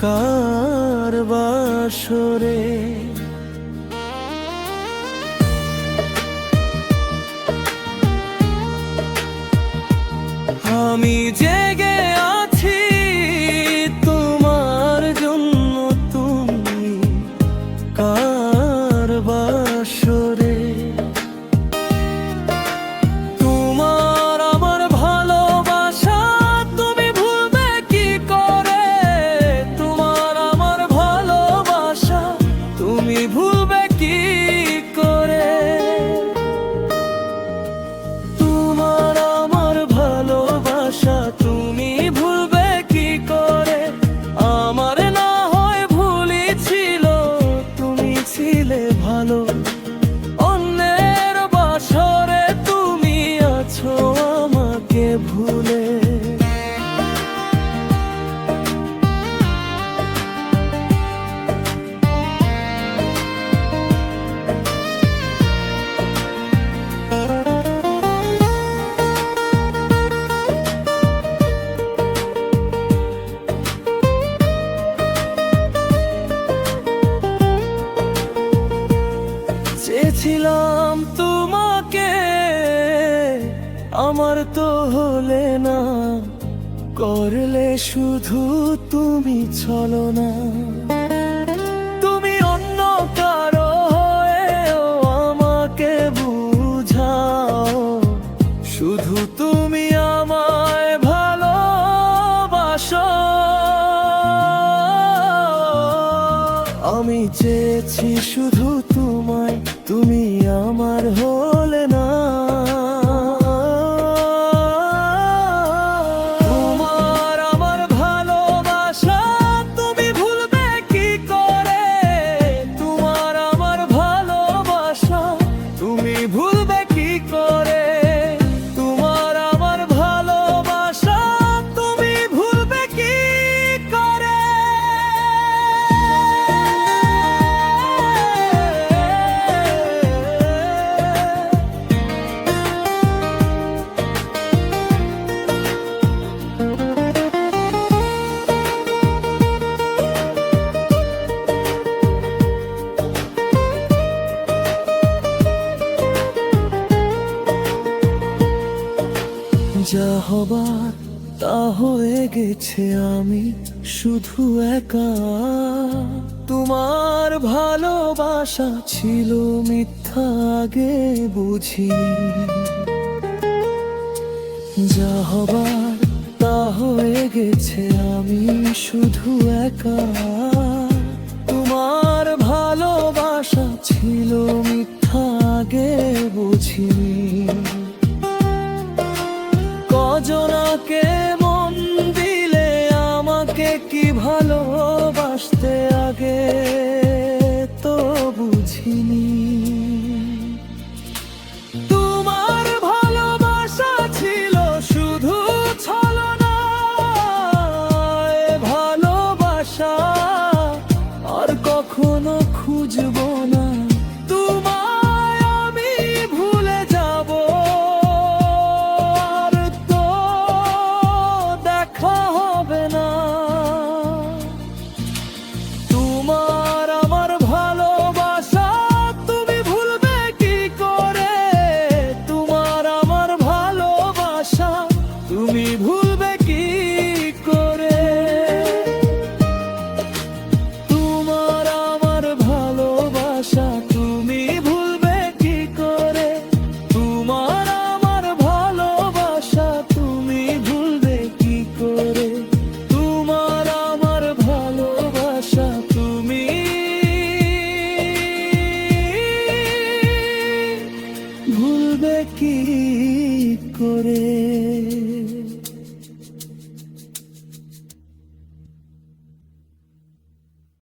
কার বাসরে। আমি জেগে আছি তোমার জন্য, তুমি কার বাসরে। তোমার আমার ভালোবাসা তুমি ভুলবে কি করে, তোমার আমার ভালোবাসা তুমি ভুলবে কি করে। তোমার আমার ভালোবাসা তুমি ভুলবে কি করে, আমার না হয় ভুলই ছিল, তুমি ছিলে ভালো। অন্যের বাসরে তুমি আছো আমাকে ভুলে। চেয়েছিলাম তোমাকে, আমার তো হলে না, করলে শুধু তুমি ছলনা। তুমি অন্য কারো হয়েও আমাকে বুঝাও, শুধু তুমি আমায় ভালোবাসো। আমি চেয়েছি শুধু তোমায়, তুমি আমার হলে না। তোমার আমার ভালোবাসা তুমি ভুলবে কি করে, তোমার আমার ভালোবাসা তুমি ভুলবে কি করে। তোমার আমার ভালোবাসা তুমি ভুলবে কি করে। যা হবার তা হয়ে গেছে, আমি শুধু একা। তোমার ভালোবাসা ছিল মিথ্যা আগে বুঝি, যা হবার তা হয়ে গেছে, আমি শুধু একা। তোমার ভালোবাসা ছিল মিথ্যা আগে বুঝি, কজনাকে মন দিলে আমাকে কি ভালোবাসতে আগে তো বুঝিনি।